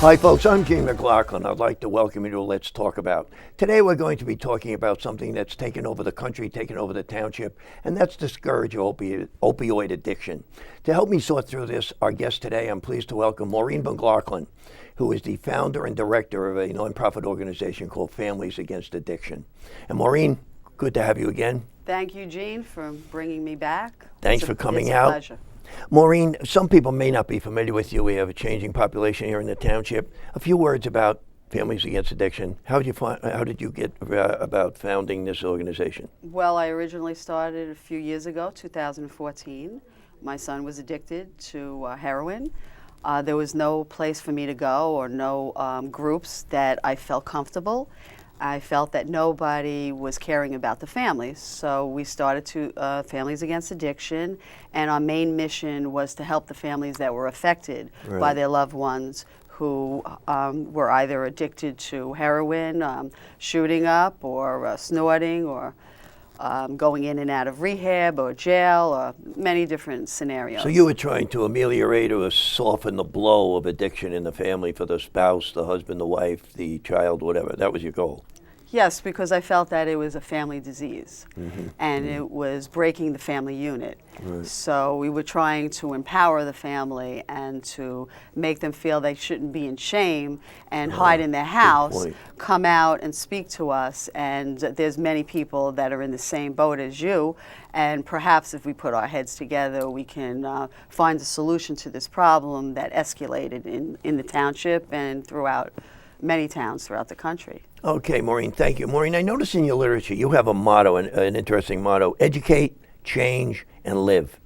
Hi folks, I'm Gene McLaughlin. I'd like to welcome you to Let's Talk About. Today we're going to be talking about something that's taken over the country, taken over the township, and that's the scourge of opioid addiction. To help me sort through this, our guest today, I'm pleased to welcome Maureen McLaughlin, who is the founder and director of a nonprofit organization called Families Against Addiction. And Maureen, good to have you again. Thank you, Gene, for bringing me back. Thanks for coming out. It's a pleasure. Maureen, some people may not be familiar with you. We have a changing population here in the township. A few words about Families Against Addiction. How did you get about founding this organization? Well, I originally started a few years ago, 2014. My son was addicted to heroin. There was no place for me to go or no groups that I felt comfortable. I felt that nobody was caring about the families, so we started Families Against Addiction, and our main mission was to help the families that were affected by their loved ones who were either addicted to heroin, shooting up, or snorting, or going in and out of rehab or jail, or many different scenarios. So you were trying to ameliorate or soften the blow of addiction in the family for the spouse, the husband, the wife, the child, whatever. That was your goal. Yes, because I felt that it was a family disease, and it was breaking the family unit. So we were trying to empower the family and to make them feel they shouldn't be in shame and hide in their house, come out and speak to us. And there's many people that are in the same boat as you, and perhaps if we put our heads together, we can find a solution to this problem that escalated in the township and throughout many towns throughout the country. Okay, Maureen, thank you. Maureen, I notice in your literature you have a motto, an interesting motto: educate, change, and live.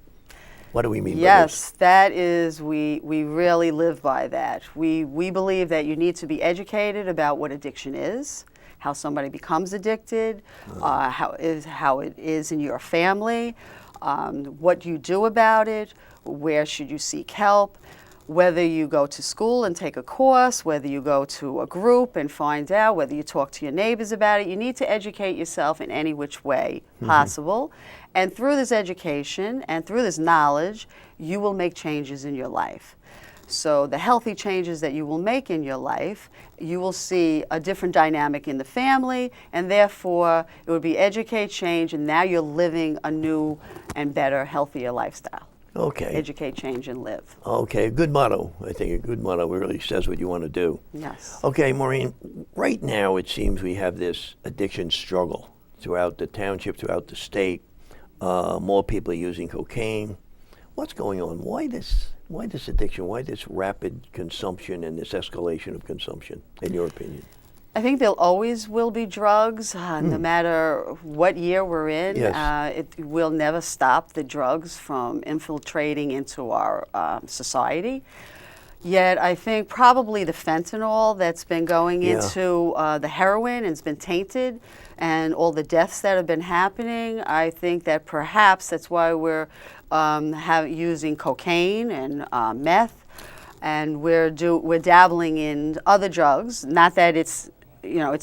What do we mean by this? Yes, that is, we really live by that. We believe that you need to be educated about what addiction is, how somebody becomes addicted, how it is in your family, what you do about it, where should you seek help. Whether you go to school and take a course, whether you go to a group and find out, whether you talk to your neighbors about it, you need to educate yourself in any which way possible. And through this education and through this knowledge, you will make changes in your life. So the healthy changes that you will make in your life, you will see a different dynamic in the family, and therefore it would be educate, change, and now you're living a new and better, healthier lifestyle. Okay. Educate, change, and live. Okay, good motto. I think a good motto really says what you want to do. Yes. Okay, Maureen, right now it seems we have this addiction struggle throughout the township, throughout the state. More people are using cocaine. What's going on? Why this addiction? Why this rapid consumption and this escalation of consumption, in your opinion? I think there always will be drugs, no matter what year we're in. Yes. It will never stop the drugs from infiltrating into our society. Yet I think probably the fentanyl that's been going into the heroin and has been tainted, and all the deaths that have been happening, I think that perhaps that's why we're using cocaine and meth, and we're dabbling in other drugs. Not that it's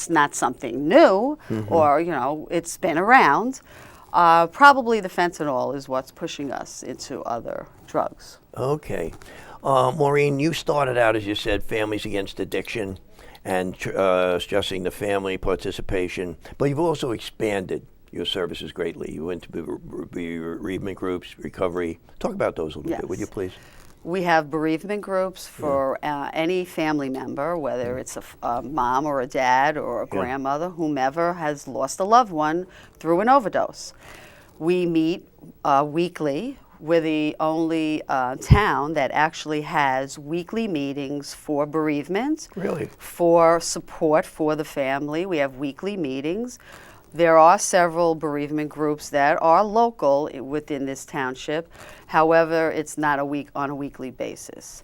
not something new, or, it's been around. Probably the fentanyl is what's pushing us into other drugs. Okay. Maureen, you started out, as you said, Families Against Addiction and stressing the family participation, but you've also expanded your services greatly. You went to bereavement groups, recovery. Talk about those a little bit, would you please? We have bereavement groups for any family member, whether it's a mom or a dad or a grandmother, whomever has lost a loved one through an overdose. We meet weekly. We're the only town that actually has weekly meetings for bereavement, for support for the family. We have weekly meetings. There are several bereavement groups that are local within this township. However, it's not on a weekly basis.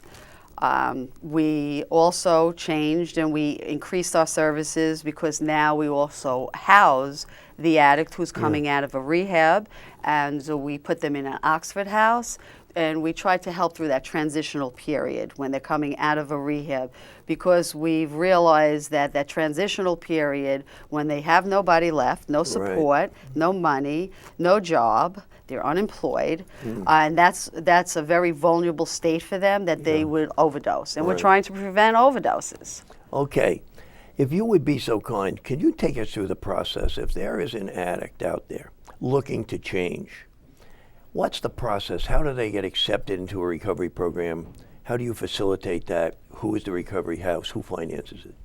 We also changed and we increased our services because now we also house the addict who's coming out of a rehab, and so we put them in an Oxford house, and we try to help through that transitional period when they're coming out of a rehab, because we've realized that that transitional period, when they have nobody left, no support, no money, no job, they're unemployed, and that's a very vulnerable state for them, that they would overdose. And we're trying to prevent overdoses. Okay. If you would be so kind, can you take us through the process? If there is an addict out there looking to change, what's the process? How do they get accepted into a recovery program? How do you facilitate that? Who is the recovery house? Who finances it?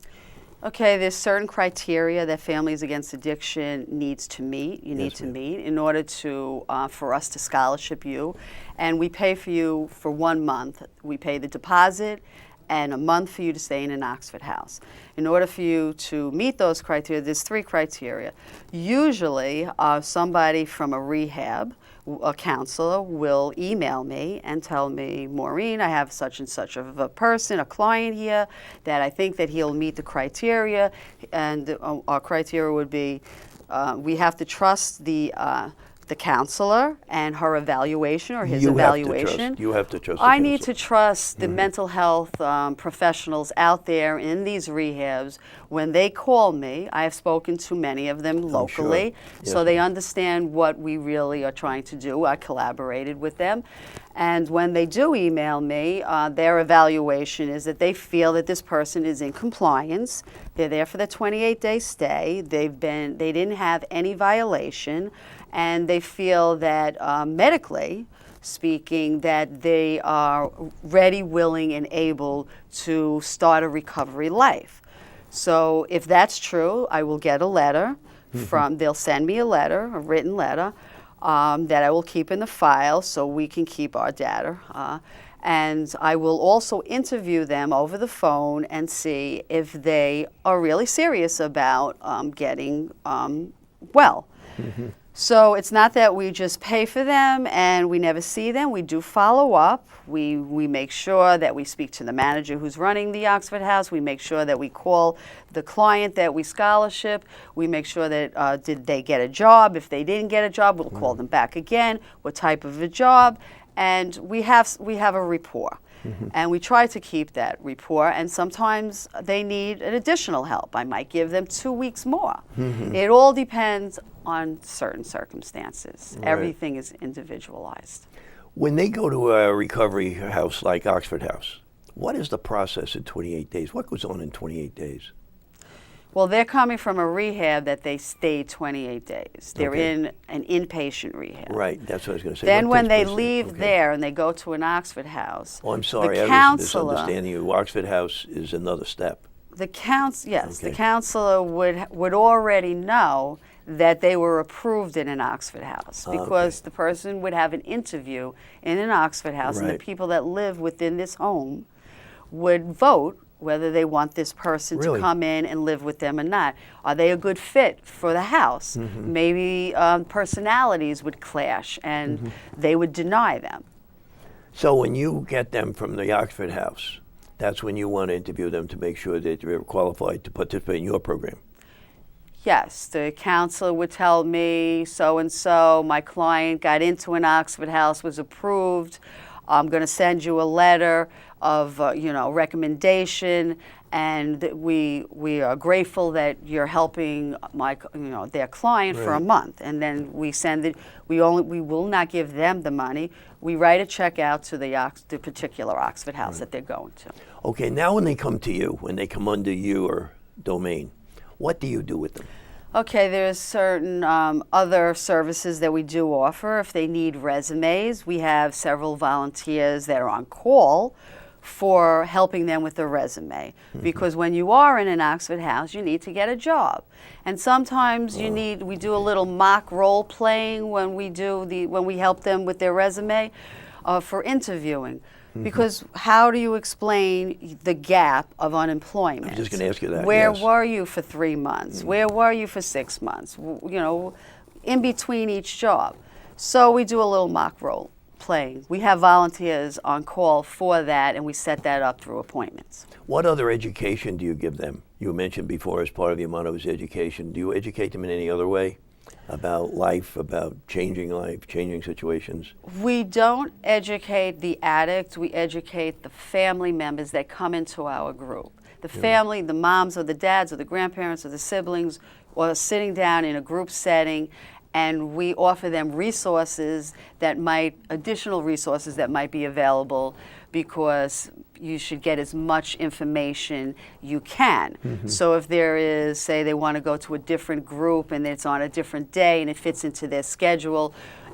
Okay, there's certain criteria that Families Against Addiction needs to meet. You need to meet in order to for us to scholarship you, and we pay for you for 1 month. We pay the deposit and a month for you to stay in an Oxford house. In order for you to meet those criteria, there's 3 criteria. Usually, somebody from a rehab, a counselor, will email me and tell me, Maureen, I have such and such of a person, a client here, that I think that he'll meet the criteria. And our criteria would be, we have to trust the counselor and her evaluation or his evaluation. You have to trust the I need counselor. to trust the mental health professionals out there in these rehabs. When they call me, I have spoken to many of them locally, so they understand what we really are trying to do. I collaborated with them. And when they do email me, their evaluation is that they feel that this person is in compliance. They're there for the 28-day stay. They didn't have any violation, and they feel that medically speaking, that they are ready, willing, and able to start a recovery life. So if that's true, I will get a letter they'll send me a letter, a written letter, that I will keep in the file so we can keep our data. And I will also interview them over the phone and see if they are really serious about getting well. So it's not that we just pay for them and we never see them. We do follow up. We make sure that we speak to the manager who's running the Oxford House. We make sure that we call the client that we scholarship. We make sure that did they get a job. If they didn't get a job, we'll call them back again. What type of a job? And we have a rapport. And we try to keep that rapport, and sometimes they need an additional help. I might give them 2 weeks more. It all depends on certain circumstances. Everything is individualized. When they go to a recovery house like Oxford House, what is the process in 28 days? What goes on in 28 days? Well, they're coming from a rehab that they stayed 28 days. They're in an inpatient rehab. Right, that's what I was going to say. Then when they leave there and they go to an Oxford house, oh, I'm sorry, the I was misunderstanding you. Oxford House is another step. The counselor would already know that they were approved in an Oxford house, because the person would have an interview in an Oxford house, and the people that live within this home would vote whether they want this person to come in and live with them or not. Are they a good fit for the house? Maybe personalities would clash and they would deny them. So when you get them from the Oxford House, that's when you want to interview them to make sure that they're qualified to participate in your program. Yes, the counselor would tell me, so-and-so, my client got into an Oxford house, was approved. I'm going to send you a letter of recommendation, and we are grateful that you're helping their client for a month. And then we send it. We will not give them the money. We write a check out to the particular Oxford house that they're going to. Okay, now when they come to you, when they come under your domain, what do you do with them? Okay, there's certain other services that we do offer. If they need resumes, we have several volunteers that are on call for helping them with their resume. Because when you are in an Oxford house, you need to get a job. And sometimes we do a little mock role playing when we help them with their resume for interviewing. Because how do you explain the gap of unemployment? I'm just going to ask you that. Where were you for 3 months? Where were you for 6 months? In between each job. So we do a little mock role playing. We have volunteers on call for that, and we set that up through appointments. What other education do you give them? You mentioned before as part of your motto is education. Do you educate them in any other way? about life, about changing situations? We don't educate the addict, we educate the family members that come into our group. The family, the moms or the dads or the grandparents or the siblings, or sitting down in a group setting, and we offer them additional resources that might be available, because you should get as much information you can. So if there is, say they want to go to a different group and it's on a different day and it fits into their schedule,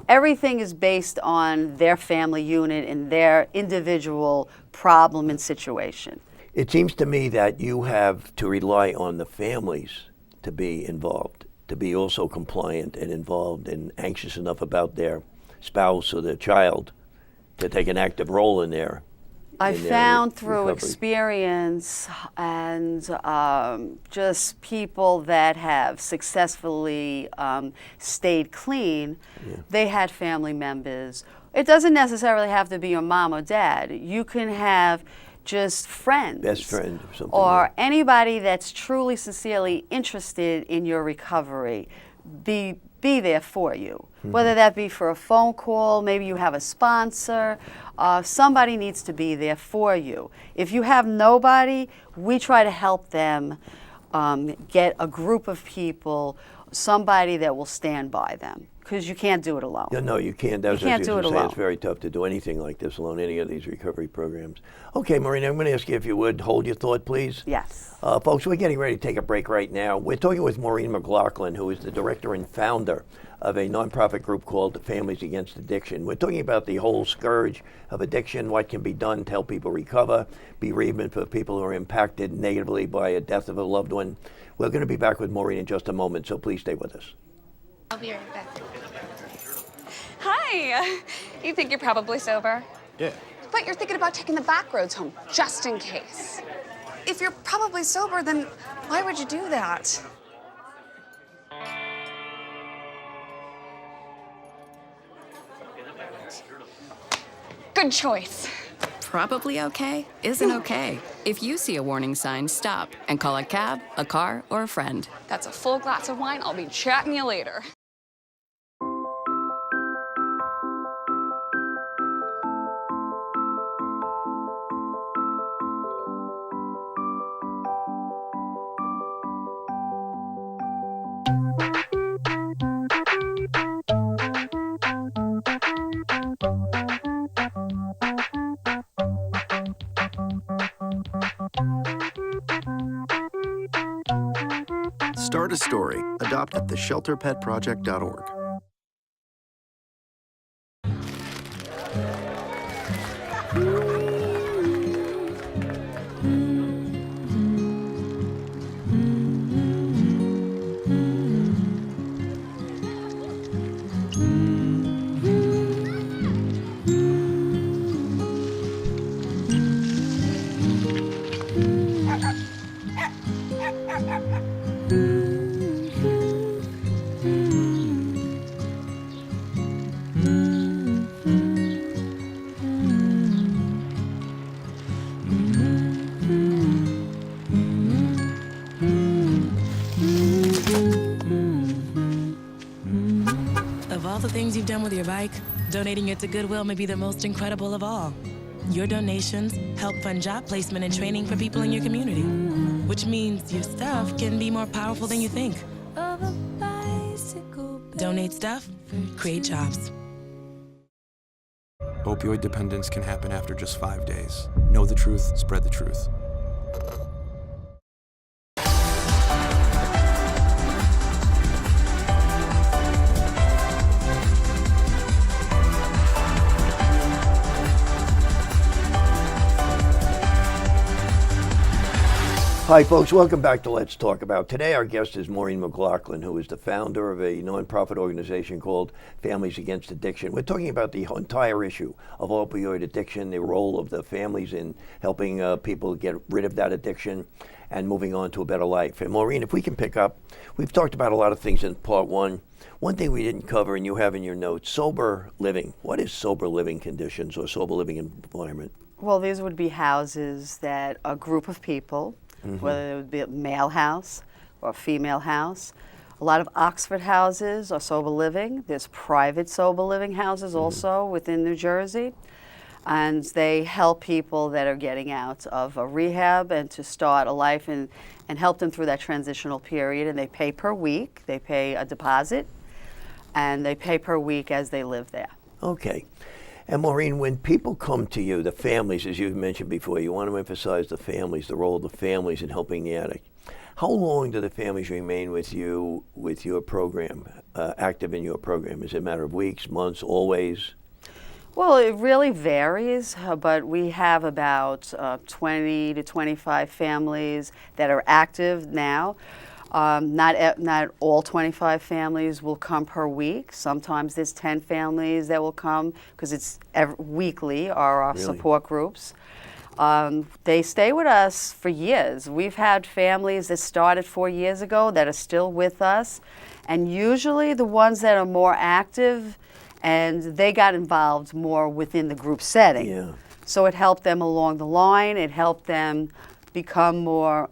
everything is based on their family unit and their individual problem and situation. It seems to me that you have to rely on the families to be involved, to be also compliant and involved and anxious enough about their spouse or their child to take an active role in their I found through recovery. experience and just people that have successfully stayed clean, they had family members. It doesn't necessarily have to be your mom or dad. You can have just friends. Best friend or something. Or anybody that's truly, sincerely interested in your recovery. Be there for you. Whether that be for a phone call, maybe you have a sponsor, somebody needs to be there for you. If you have nobody, we try to help them get a group of people, somebody that will stand by them, because you can't do it alone. No, you can't. That's You can't do it alone. It's very tough to do anything like this alone, any of these recovery programs. Okay, Maureen, I'm going to ask you if you would hold your thought, please. Yes. Folks, we're getting ready to take a break right now. We're talking with Maureen McLaughlin, who is the director and founder of a nonprofit group called Families Against Addiction. We're talking about the whole scourge of addiction, what can be done to help people recover, bereavement for people who are impacted negatively by a death of a loved one. We're going to be back with Maureen in just a moment, so please stay with us. I'll be right back. Hi. You think you're probably sober? Yeah. But you're thinking about taking the back roads home, just in case. If you're probably sober, then why would you do that? Good choice. Probably okay isn't okay. If you see a warning sign, stop and call a cab, a car, or a friend. That's a full glass of wine. I'll be chatting you later. Start a story. Adopt at theshelterpetproject.org. Of all the things you've done with your bike, donating it to Goodwill may be the most incredible of all. Your donations help fund job placement and training for people in your community, which means your stuff can be more powerful than you think. Donate stuff, create jobs. Opioid dependence can happen after just 5 days. Know the truth, spread the truth. Hi, folks. Welcome back to Let's Talk About. Today, our guest is Maureen McLaughlin, who is the founder of a nonprofit organization called Families Against Addiction. We're talking about the entire issue of opioid addiction, the role of the families in helping people get rid of that addiction and moving on to a better life. And Maureen, if we can pick up, we've talked about a lot of things in part one. One thing we didn't cover, and you have in your notes, sober living. What is sober living conditions or sober living environment? Well, these would be houses that a group of people, whether it would be a male house or a female house, A lot of Oxford houses are sober living. There's private sober living houses also within New Jersey. And they help people that are getting out of a rehab and to start a life and help them through that transitional period. And they pay per week. They pay a deposit, and they pay per week as they live there. Okay. And Maureen, when people come to you, the families, as you've mentioned before, you want to emphasize the families, the role of the families in helping the addict. How long do the families remain with you, with your program, active in your program? Is it a matter of weeks, months, always? Well, it really varies, but we have about 20 to 25 families that are active now. Not all 25 families will come per week. Sometimes there's 10 families that will come because it's weekly are our support groups. They stay with us for years. We've had families that started 4 years ago that are still with us, and usually the ones that are more active and they got involved more within the group setting. Yeah. So it helped them along the line. It helped them become more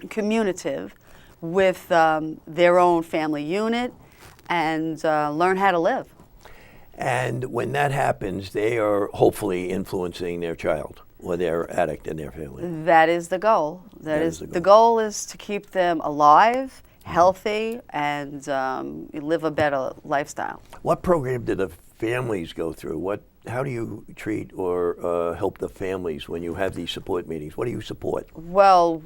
communicative with their own family unit and learn how to live. And when that happens, they are hopefully influencing their child or their addict in their family. That is the goal. That is the goal is to keep them alive, healthy, and live a better lifestyle. What program do the families go through? How do you treat or help the families when you have these support meetings? What do you support? Well,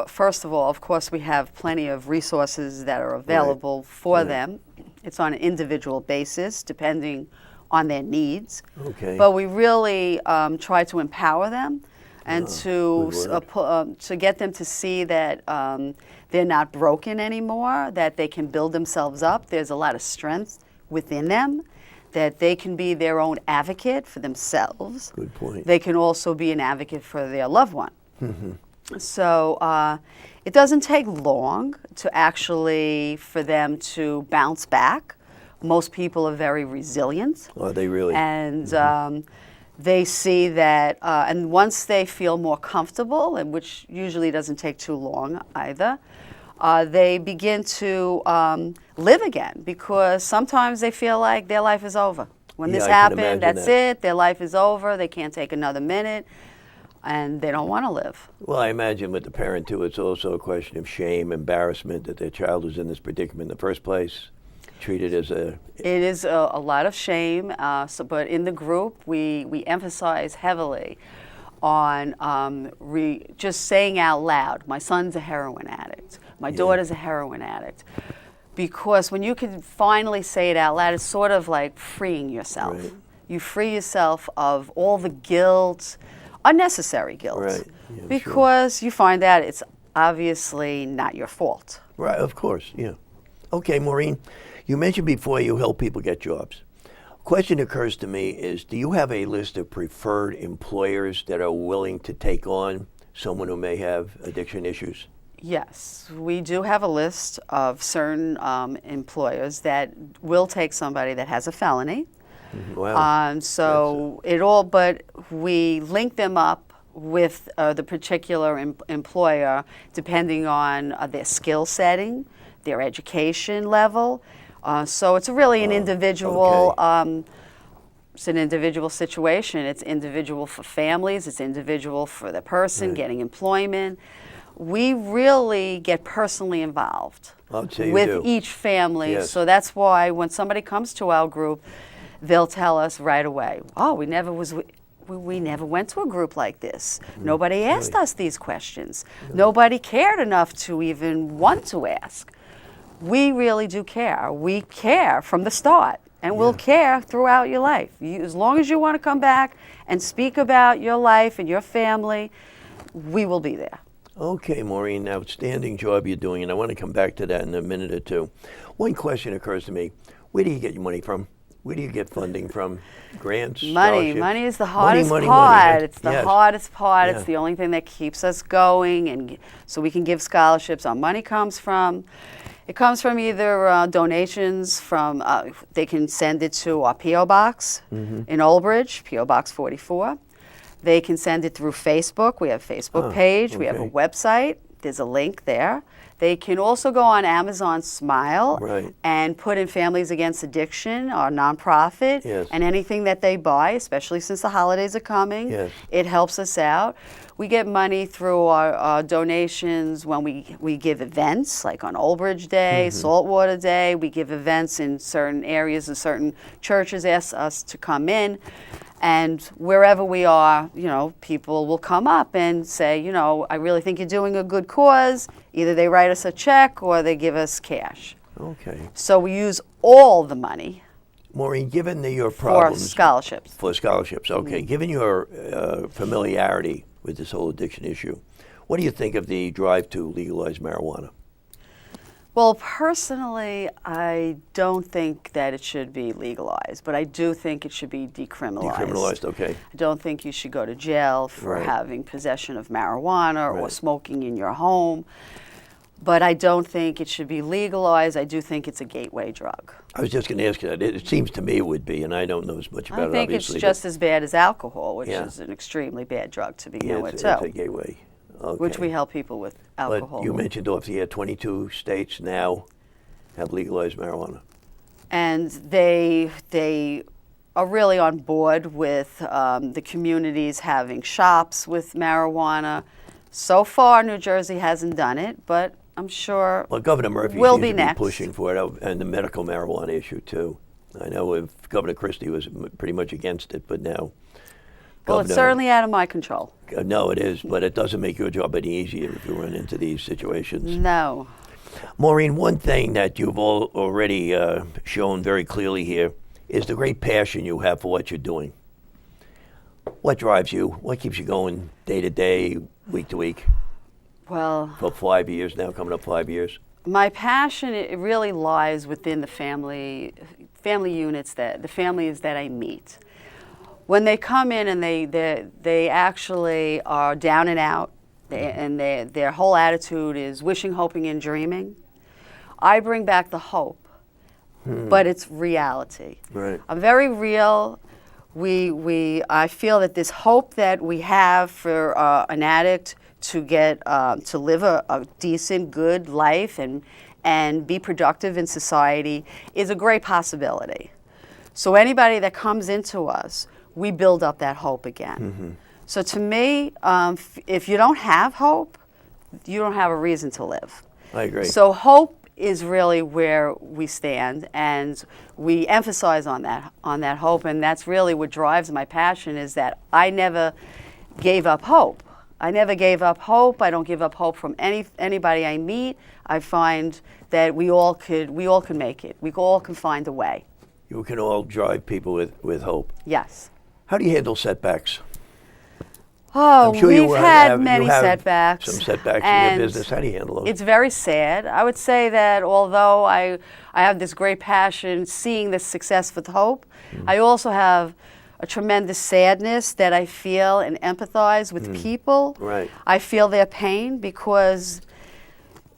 first of all, of course, we have plenty of resources that are available for them. It's on an individual basis, depending on their needs. Okay. But we really try to empower them and to get them to see that they're not broken anymore, that they can build themselves up. There's a lot of strength within them, that they can be their own advocate for themselves. Good point. They can also be an advocate for their loved one. So it doesn't take long to actually for them to bounce back. Most people are very resilient. Are they really? And they see that, and once they feel more comfortable, and which usually doesn't take too long either, they begin to live again, because sometimes they feel like their life is over. When this happened, that's it, their life is over, they can't take another minute, and they don't want to live. Well, I imagine with the parent too, it's also a question of shame, embarrassment that their child was in this predicament in the first place. Treated as a... It is a lot of shame, but in the group we emphasize heavily on just saying out loud, my son's a heroin addict, my daughter's a heroin addict. Because when you can finally say it out loud, it's sort of like freeing yourself. Right. You free yourself of all the guilt, unnecessary guilt, Right. Yeah, because you find out it's obviously not your fault. Right, of course, yeah. Okay, Maureen, you mentioned before you help people get jobs. Question occurs to me is, do you have a list of preferred employers that are willing to take on someone who may have addiction issues? Yes, we do have a list of certain employers that will take somebody that has a felony. Wow. But we link them up with the particular employer depending on their skill setting, their education level. So it's really an individual. Okay. It's an individual situation. It's individual for families. It's individual for the person getting employment. We really get personally involved with each family. Yes. So that's why when somebody comes to our group, they'll tell us right away, oh, we never went to a group like this. Nobody asked us these questions. Nobody cared enough to even want to ask. We really do care. We care from the start, and we'll care throughout your life. As long as you want to come back and speak about your life and your family, we will be there. Okay, Maureen, outstanding job you're doing, and I want to come back to that in a minute or two. One question occurs to me. Where do you get your money from? Where do you get funding from? Grants? Money. Scholarships? Money is the hardest part. Money. It's the hardest part. Yeah. It's the only thing that keeps us going, and so we can give scholarships. Our money comes from, it comes from either donations from, they can send it to our P.O. Box in Old Bridge, P.O. Box 44. They can send it through Facebook. We have a Facebook page. We have a website, there's a link there. They can also go on Amazon Smile Right. and put in Families Against Addiction, our nonprofit, Yes. and anything that they buy, especially since the holidays are coming, Yes. it helps us out. We get money through our donations when we give events, like on Old Bridge Day, Saltwater Day. We give events in certain areas, and certain churches ask us to come in. And wherever we are, people will come up and say, I really think you're doing a good cause. Either they write us a check or they give us cash. Okay. So we use all the money Maureen, given your for problems. scholarships. For scholarships, okay. Given your familiarity with this whole addiction issue, what do you think of the drive to legalize marijuana? Well, personally, I don't think that it should be legalized, but I do think it should be decriminalized. Decriminalized, okay. I don't think you should go to jail for Right. having possession of marijuana or Right. smoking in your home, but I don't think it should be legalized. I do think it's a gateway drug. I was just going to ask you that. It seems to me it would be, and I don't know as much about I it, think it's obviously. just as bad as alcohol, which Yeah. is an extremely bad drug to begin yeah, with, it's too, a gateway. Okay. which we help people with alcohol. But you mentioned off the air 22 states now have legalized marijuana. And they are really on board with the communities having shops with marijuana. So far, New Jersey hasn't done it, but I'm sure Well, Governor Murphy will seems be to next. be pushing for it, and the medical marijuana issue too. I know if Governor Christie was pretty much against it, but now. Well, it's certainly out of my control. No, it is, but it doesn't make your job any easier if you run into these situations. No. Maureen, one thing that you've already shown very clearly here is the great passion you have for what you're doing. What drives you? What keeps you going day to day, week to week? Well, For 5 years now, coming up 5 years. my passion, it really lies within the family units, the families that I meet. When they come in and they actually are down and out, and their whole attitude is wishing, hoping, and dreaming, I bring back the hope, but it's reality. Right. I'm very real. I feel that this hope that we have for an addict to get to live a decent, good life and be productive in society is a great possibility. So anybody that comes into us, we build up that hope again. So to me, if you don't have hope, you don't have a reason to live. I agree. So hope is really where we stand, and we emphasize on that hope, and that's really what drives my passion, is that I never gave up hope. I never gave up hope. I don't give up hope from anybody I meet. I find that we all can make it. We all can find a way. You can all drive people with hope. Yes. How do you handle setbacks? Oh, I'm sure you we've have- had many you have setbacks. some setbacks in and your business. How do you handle those? It's very sad. I would say that although I have this great passion seeing this success with hope, I also have a tremendous sadness that I feel and empathize with people. Right. I feel their pain because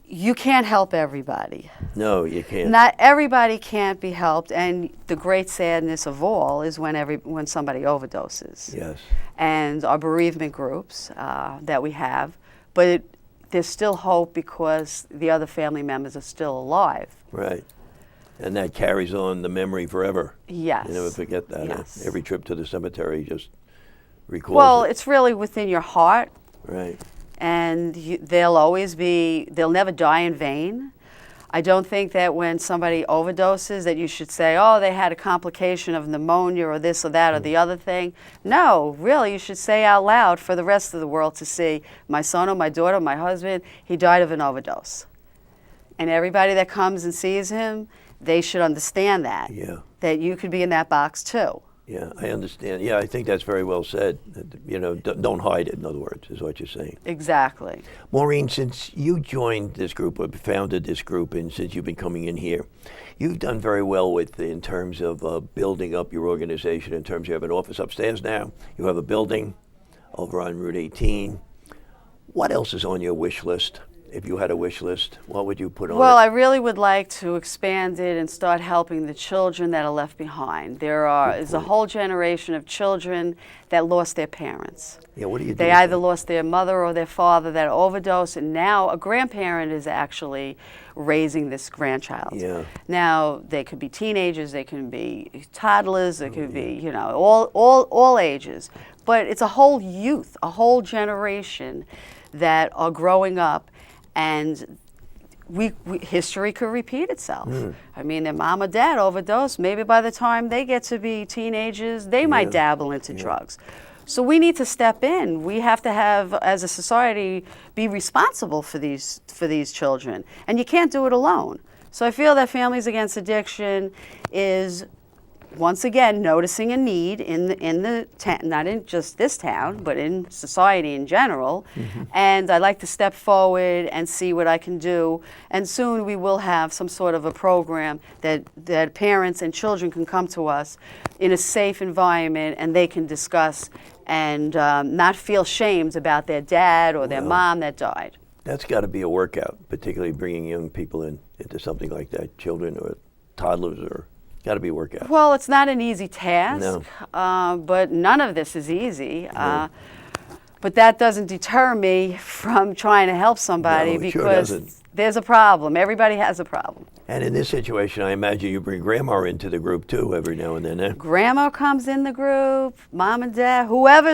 you can't help everybody. No, you can't. Not everybody can't be helped, and the great sadness of all is when somebody overdoses. Yes. And our bereavement groups that we have, but there's still hope because the other family members are still alive. Right. And that carries on the memory forever. Yes. You never forget that. Yes. Every trip to the cemetery just recalls Well, it. it's really within your heart, Right. and they'll never die in vain. I don't think that when somebody overdoses that you should say, oh, they had a complication of pneumonia or this or that or the other thing. No, really, you should say out loud for the rest of the world to see, my son or my daughter, my husband, he died of an overdose. And everybody that comes and sees him, they should understand that. Yeah. That you could be in that box too. Yeah, I understand. Yeah, I think that's very well said. You know, don't hide it, in other words, is what you're saying. Exactly. Maureen, since you joined this group, or founded this group, and since you've been coming in here, you've done very well in terms of building up your organization, in terms you have an office upstairs now, you have a building over on Route 18. What else is on your wish list if you had a wish list, what would you put on Well, it? I really would like to expand it and start helping the children that are left behind. Is a whole generation of children that lost their parents. Yeah, what do you do? They with either that? lost their mother or their father that overdosed, and now a grandparent is actually raising this grandchild. Yeah. Now, they could be teenagers, they can be toddlers, they could be, all ages. But it's a whole youth, a whole generation that are growing up, and history could repeat itself. I mean, their mom or dad overdosed. Maybe by the time they get to be teenagers, they might dabble into drugs. So we need to step in. We have to have, as a society, be responsible for these children, and you can't do it alone. So I feel that Families Against Addiction is, once again, noticing a need in the not in just this town, but in society in general. And I'd like to step forward and see what I can do. And soon we will have some sort of a program that parents and children can come to us in a safe environment, and they can discuss and not feel shamed about their dad or their mom that died. That's got to be a workout, particularly bringing young people into something like that, children or toddlers, or got to be a workout. Well, it's not an easy task, No. but none of this is easy. But that doesn't deter me from trying to help somebody, No, it sure because doesn't. there's a problem. Everybody has a problem. And in this situation, I imagine you bring grandma into the group too every now and then, eh? Grandma comes in the group, mom and dad, whoever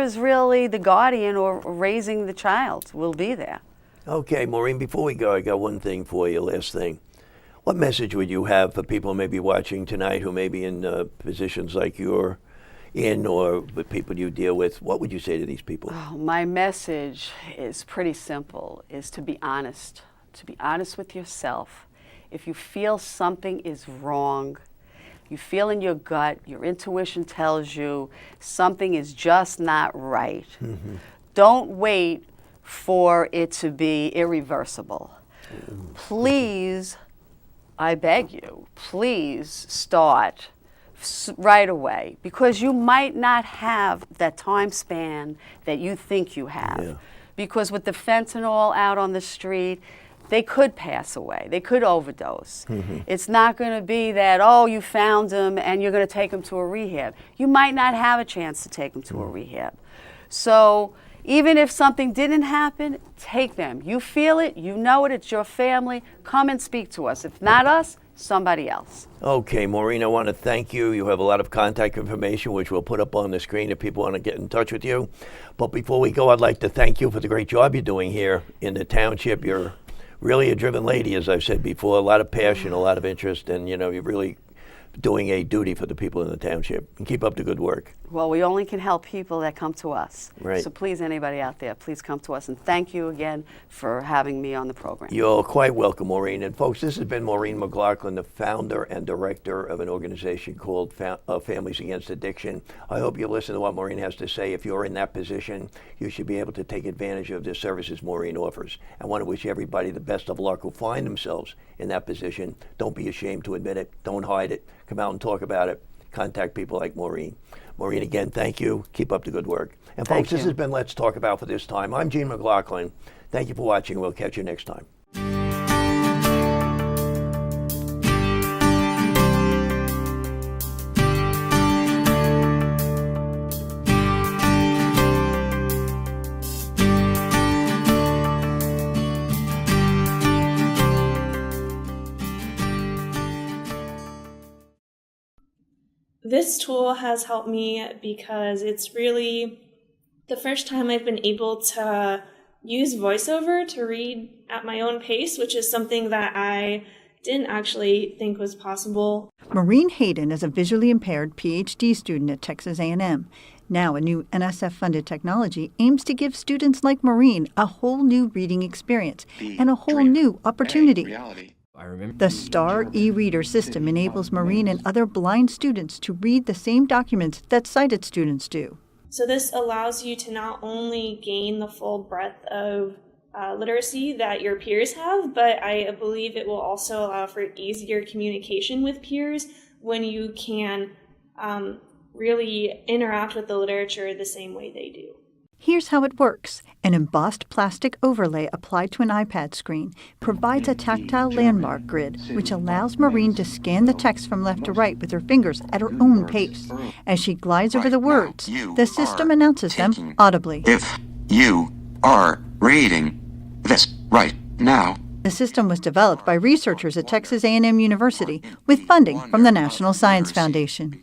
is really the guardian or raising the child will be there. Okay, Maureen, before we go, I got one thing for you, last thing. What message would you have for people maybe watching tonight who may be in positions like you're in, or the people you deal with? What would you say to these people? Oh, my message is pretty simple, is to be honest with yourself. If you feel something is wrong, you feel in your gut, your intuition tells you something is just not right. Don't wait for it to be irreversible. Please, I beg you, please start right away, because you might not have that time span that you think you have. Yeah. Because with the fentanyl out on the street, they could pass away. They could overdose. It's not going to be that, oh, you found them and you're going to take them to a rehab. You might not have a chance to take them to a rehab. So even if something didn't happen, take them. You feel it, you know it, it's your family. Come and speak to us. If not us, somebody else. Okay, Maureen, I want to thank you. You have a lot of contact information, which we'll put up on the screen if people want to get in touch with you. But before we go, I'd like to thank you for the great job you're doing here in the township. You're really a driven lady, as I've said before, a lot of passion, a lot of interest, and you're really doing a duty for the people in the township. And keep up the good work. Well, we only can help people that come to us. Right. So please, anybody out there, please come to us. And thank you again for having me on the program. You're quite welcome, Maureen. And folks, this has been Maureen McLaughlin, the founder and director of an organization called Families Against Addiction. I hope you listen to what Maureen has to say. If you're in that position, you should be able to take advantage of the services Maureen offers. I want to wish everybody the best of luck who find themselves in that position. Don't be ashamed to admit it. Don't hide it. Come out and talk about it. Contact people like Maureen. Maureen, again, thank you. Keep up the good work. And folks, this has been Let's Talk About for this time. I'm Gene McLaughlin. Thank you for watching. We'll catch you next time. This tool has helped me because it's really the first time I've been able to use VoiceOver to read at my own pace, which is something that I didn't actually think was possible. Maureen Hayden is a visually impaired PhD student at Texas A&M. Now, a new NSF-funded technology aims to give students like Maureen a whole new reading experience and a whole new opportunity. The STAR Ereader system enables Maureen and other blind students to read the same documents that sighted students do. So this allows you to not only gain the full breadth of literacy that your peers have, but I believe it will also allow for easier communication with peers when you can really interact with the literature the same way they do. Here's how it works. An embossed plastic overlay applied to an iPad screen provides a tactile landmark grid, which allows Maureen to scan the text from left to right with her fingers at her own pace. As she glides over the words, the system announces them audibly. If you are reading this right now. The system was developed by researchers at Texas A&M University with funding from the National Science Foundation.